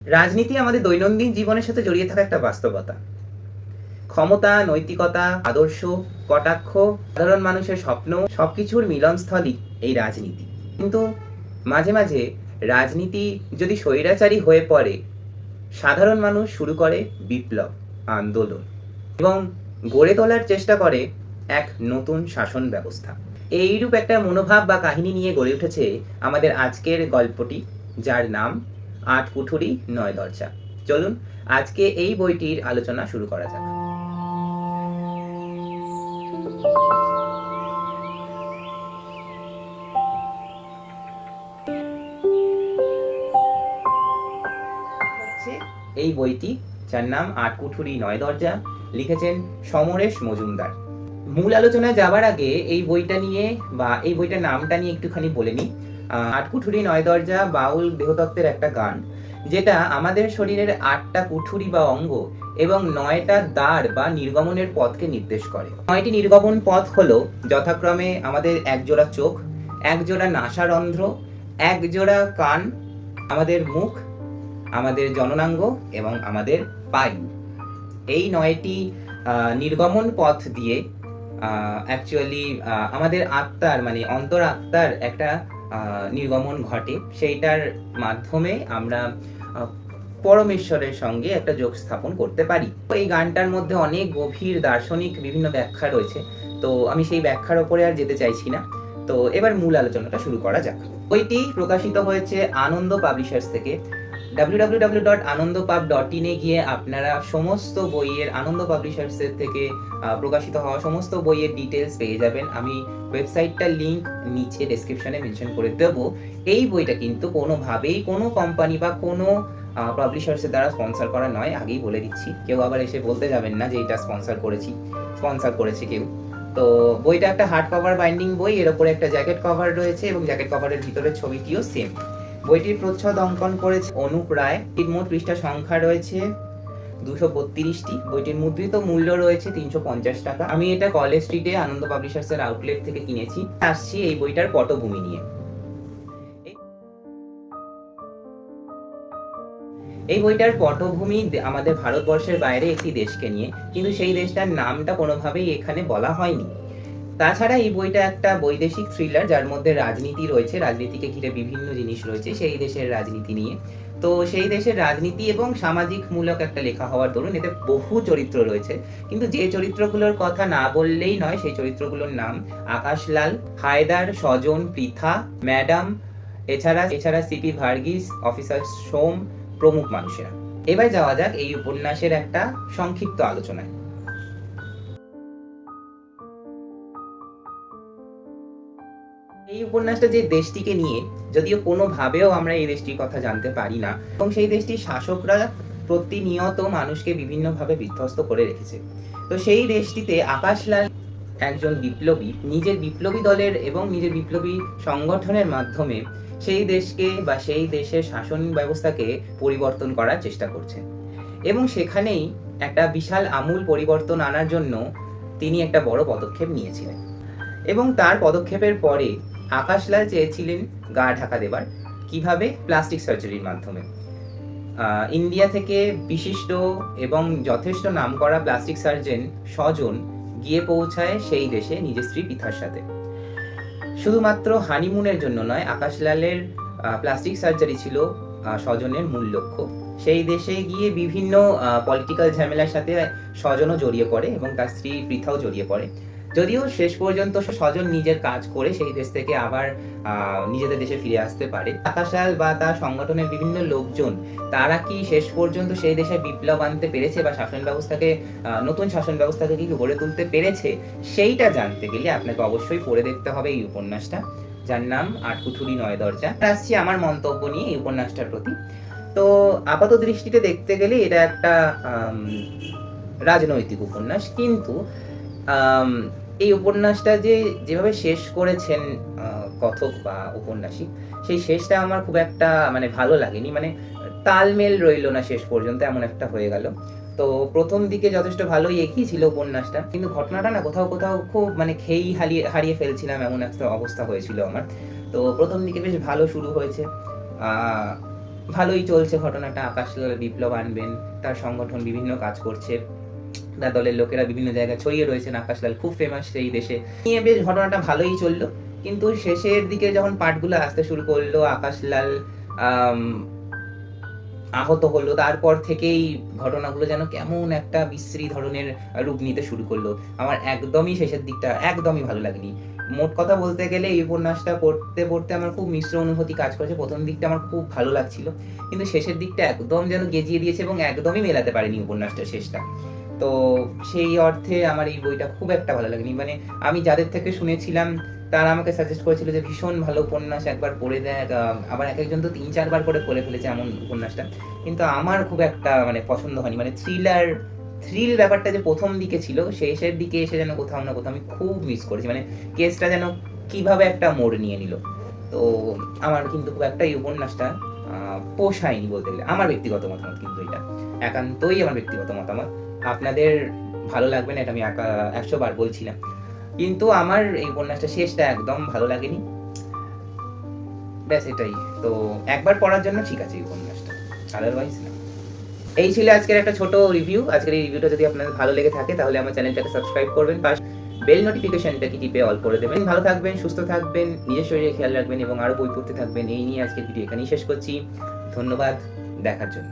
রাজনীতি আমাদের দৈনন্দিন জীবনের সাথে জড়িয়ে থাকা একটা বাস্তবতা। ক্ষমতা, নৈতিকতা, আদর্শ, কটাক্ষ, সাধারণ মানুষের স্বপ্ন সবকিছুর মিলনস্থলই এই রাজনীতি। কিন্তু মাঝে মাঝে রাজনীতি যদি স্বৈরাচারী হয়ে পড়ে, সাধারণ মানুষ শুরু করে বিপ্লব, আন্দোলন এবং গড়ে তোলার চেষ্টা করে এক নতুন শাসন ব্যবস্থা। এইরূপ একটা মনোভাব বা কাহিনী নিয়ে গড়ে উঠেছে আমাদের আজকের গল্পটি, যার নাম আট কুঠুরি নয় দরজা। চলুন আজকে এই বইটির আলোচনা শুরু করা যাক। এই বইটি, যার নাম আট কুঠুরি নয় দরজা, লিখেছেন সমরেশ মজুমদার। মূল আলোচনায় যাবার আগে এই বইটা নিয়ে বা এই বইটার নামটা নিয়ে একটুখানি বলে নিই। আট কুঠুরি নয় দরজা বাউল দেহতত্ত্বের একটা গান, যেটা আমাদের শরীরের 8টা কুঠুরি বা অঙ্গ এবং 9টা দ্বার বা নির্গমনের পথকে নির্দেশ করে। 9টি নির্গমন পথ হলো যথাক্রমে আমাদের একজোড়া চোখ, একজোড়া নাসারন্ধ্র, একজোড়া কান, আমাদের মুখ, আমাদের জননাঙ্গ এবং আমাদের পায়ু। এই 9টি নির্গমন পথ দিয়ে অ্যাকচুয়ালি আমাদের আত্মার মানে অন্তর আত্মার একটা নির্গমন ঘটে। সেইটার মাধ্যমে আমরা পরমেশ্বরের সঙ্গে একটা যোগ স্থাপন করতে পারি। এই গানটার মধ্যে অনেক গভীর দার্শনিক বিভিন্ন ব্যাখ্যা রয়েছে, তো আমি সেই ব্যাখ্যার ওপরে আর যেতে চাইছি না। তো এবার মূল আলোচনাটা শুরু করা যাক। বইটি প্রকাশিত হয়েছে আনন্দ পাবলিশার্স থেকে। www.anandopub.in এ গিয়ে আপনারা সমস্ত বইয়ের, আনন্দ পাবলিশার্সের থেকে প্রকাশিত হওয়া সমস্ত বইয়ের ডিটেলস পেয়ে যাবেন। আমি ওয়েবসাইটটার লিংক নিচে ডেসক্রিপশনে মেনশন করে দেব। এই বইটা কিন্তু কোনোভাবেই কোনো কোম্পানি বা কোনো পাবলিশার্সের দ্বারা স্পন্সর করা নয়, আগেই বলে দিচ্ছি। কেউ আবার এসে বলতে যাবেন না যে এটা স্পন্সর করেছে কেউ। তো বইটা একটা হার্ড কভার বাইন্ডিং বই, এর উপরে একটা জ্যাকেট কভার রয়েছে এবং জ্যাকেট কভারের ভিতরের ছবিটিও সেম। বইটির প্রচ্ছদ অঙ্কন করেছে অনুপ রায়। এর মোট পৃষ্ঠা সংখ্যা রয়েছে 232টি। বইটির মুদ্রিত মূল্য রয়েছে 350 টাকা। আমি এটা কলেজ স্ট্রিটে আনন্দ পাবলিশার্সের আউটলেট থেকে কিনেছি। আসছি এই বইটার পটভূমি নিয়ে। এই বইটার পটভূমি আমাদের ভারতবর্ষের বাইরে একটি দেশকে নিয়ে, কিন্তু সেই দেশটার নামটা কোনোভাবেই এখানে বলা হয়নি। তাছাড়া এই বইটা একটা বৈদেশিক থ্রিলার, যার মধ্যে রাজনীতি রয়েছে, রাজনীতিকে ঘিরে বিভিন্ন জিনিস রয়েছে সেই দেশের রাজনীতি নিয়ে। তো সেই দেশের রাজনীতি এবং সামাজিক মূলক একটা লেখা হওয়ার দরুন এতে বহু চরিত্র রয়েছে, কিন্তু যে চরিত্রগুলোর কথা না বললেই নয় সেই চরিত্রগুলোর নাম আকাশলাল, হায়দার, স্বজন, পৃথা, ম্যাডাম, এছাড়া সিপি ভার্গিস, অফিসার সোম প্রমুখ মানুষেরা। এবার যাওয়া যাক এই উপন্যাসের একটা সংক্ষিপ্ত আলোচনায়। এই উপন্যাসটা যে দেশটিকে নিয়ে, যদিও কোনোভাবেও আমরা এই দেশটির কথা জানতে পারি না এবং সেই দেশটির শাসকরা প্রতিনিয়ত মানুষকে বিভিন্নভাবে বিধ্বস্ত করে রেখেছে। তো সেই দেশটিতে আকাশলাল একজন বিপ্লবী, নিজের বিপ্লবী দলের এবং নিজের বিপ্লবী সংগঠনের মাধ্যমে সেই দেশকে বা সেই দেশের শাসন ব্যবস্থাকে পরিবর্তন করার চেষ্টা করছেন এবং সেখানেই একটা বিশাল আমূল পরিবর্তন আনার জন্য তিনি একটা বড় পদক্ষেপ নিয়েছিলেন। এবং তার পদক্ষেপের পরে আকাশলাল চেয়েছিলেন গা ঢাকা দেবার। কিভাবে? প্লাস্টিক সার্জারির মাধ্যমে। ইন্ডিয়া থেকে বিশিষ্ট এবং যথেষ্ট নামকরা প্লাস্টিক সার্জন স্বজন গিয়ে পৌঁছায় সেই দেশে নিজের স্ত্রী পৃথার সাথে। শুধুমাত্র হানিমুনের জন্য নয়, আকাশলালের প্লাস্টিক সার্জারি ছিল স্বজনের মূল লক্ষ্য। সেই দেশে গিয়ে বিভিন্ন পলিটিক্যাল ঝামেলার সাথে স্বজনও জড়িয়ে পড়ে এবং তার স্ত্রী পৃথাও জড়িয়ে পড়ে। যদিও শেষ পর্যন্ত স্বজন নিজের কাজ করে সেই দেশ থেকে আবার নিজেদের দেশে ফিরে আসতে পারে। আকাশলাল বা তার সংগঠনের বিভিন্ন লোকজন, তারা কি শেষ পর্যন্ত সেই দেশে বিপ্লব আনতে পেরেছে বা শাসন ব্যবস্থাকে, নতুন শাসন ব্যবস্থাকে কি গড়ে তুলতে পেরেছে, সেইটা জানতে গেলে আপনাকে অবশ্যই পড়ে দেখতে হবে এই উপন্যাসটা, যার নাম আট কুঠুরি নয় দরজা। আসছি আমার মন্তব্য নিয়ে এই উপন্যাসটার প্রতি। তো আপাত দৃষ্টিতে দেখতে গেলে এটা একটা রাজনৈতিক উপন্যাস, কিন্তু এই উপন্যাসটা যেভাবে শেষ করেছেন কথক বা উপন্যাসিক, সেই শেষটা আমার খুব একটা মানে ভালো লাগেনি। মানে তালমেল রইল না শেষ পর্যন্ত, এমন একটা হয়ে গেল। তো প্রথম দিকে যথেষ্ট ভালোই এগিয়েছিল উপন্যাসটা, কিন্তু ঘটনাটা না কোথাও কোথাও খুব মানে খেই হারিয়ে ফেলছিলাম, এমন একটা অবস্থা হয়েছিল আমার। তো প্রথম দিকে বেশ ভালো শুরু হয়েছে, ভালোই চলছে ঘটনাটা। আকাশলাল বিপ্লব আনবেন, তার সংগঠন বিভিন্ন কাজ করছে, তার দলের লোকেরা বিভিন্ন জায়গায় ছড়িয়ে রয়েছেন। আকাশলাল খুব ফেমাস সেই দেশে, নিয়ে বেশ ঘটনাটা ভালোই চললো। কিন্তু শেষের দিকে যখন পার্টগুলো আসতে শুরু করলো, আকাশলাল আহত হলো, তারপর থেকেই ঘটনাগুলো যেন কেমন একটা বিশ্রী ধরনের রূপ নিতে শুরু করলো। আমার একদমই শেষের দিকটা একদমই ভালো লাগেনি। মোট কথা বলতে গেলে এই উপন্যাসটা পড়তে পড়তে আমার খুব মিশ্র অনুভূতি কাজ করেছে। প্রথম দিকটা আমার খুব ভালো লাগছিল, কিন্তু শেষের দিকটা একদম যেন গেজিয়ে দিয়েছে এবং একদমই মেলাতে পারেনি উপন্যাসটার শেষটা। তো সেই অর্থে আমার এই বইটা খুব একটা ভালো লাগেনি। মানে আমি যাদের থেকে শুনেছিলাম তারা আমাকে সাজেস্ট করেছিল যে ভীষণ ভালো উপন্যাস, একবার পড়ে দেখ। আবার এক একজন তো ৩-৪ বার করে পড়ে ফেলেছে এমন উপন্যাসটা। কিন্তু আমার খুব একটা মানে পছন্দ হয়নি। মানে থ্রিল ব্যাপারটা যে প্রথম দিকে ছিল, শেষের দিকে এসে যেন কোথাও না কোথাও আমি খুব মিস করেছি। মানে কেসটা যেন কিভাবে একটা মোড় নিয়ে নিল। তো আমার কিন্তু খুব একটা এই উপন্যাসটা পোষায়নি বলতে গেলে। আমার ব্যক্তিগত মতামত কিন্তু এটা একান্তই আমার ব্যক্তিগত মতামত। আপনাদের ভালো লাগবে না এটা আমি ১০০ বার বলছিলাম, কিন্তু আমার এই উপন্যাসটা শেষটা একদম ভালো লাগেনি। ব্যাস এটাই। তো একবার পড়ার জন্য ঠিক আছে এই উপন্যাসটা, আদারওয়াইজ না। এই ছিল আজকের একটা ছোট রিভিউ। আজকের এই রিভিউটা যদি আপনাদের ভালো লেগে থাকে তাহলে আমার চ্যানেলটাকে সাবস্ক্রাইব করবেন, পাশে বেল নোটিফিকেশনটাকে টিপে অল করে দেবেন। ভালো থাকবেন, সুস্থ থাকবেন, নিজের শরীরে খেয়াল রাখবেন এবং আরো বই পড়তে থাকবেন। এই নিয়ে আজকের ভিডিও এখানেই শেষ করছি। ধন্যবাদ দেখার জন্য।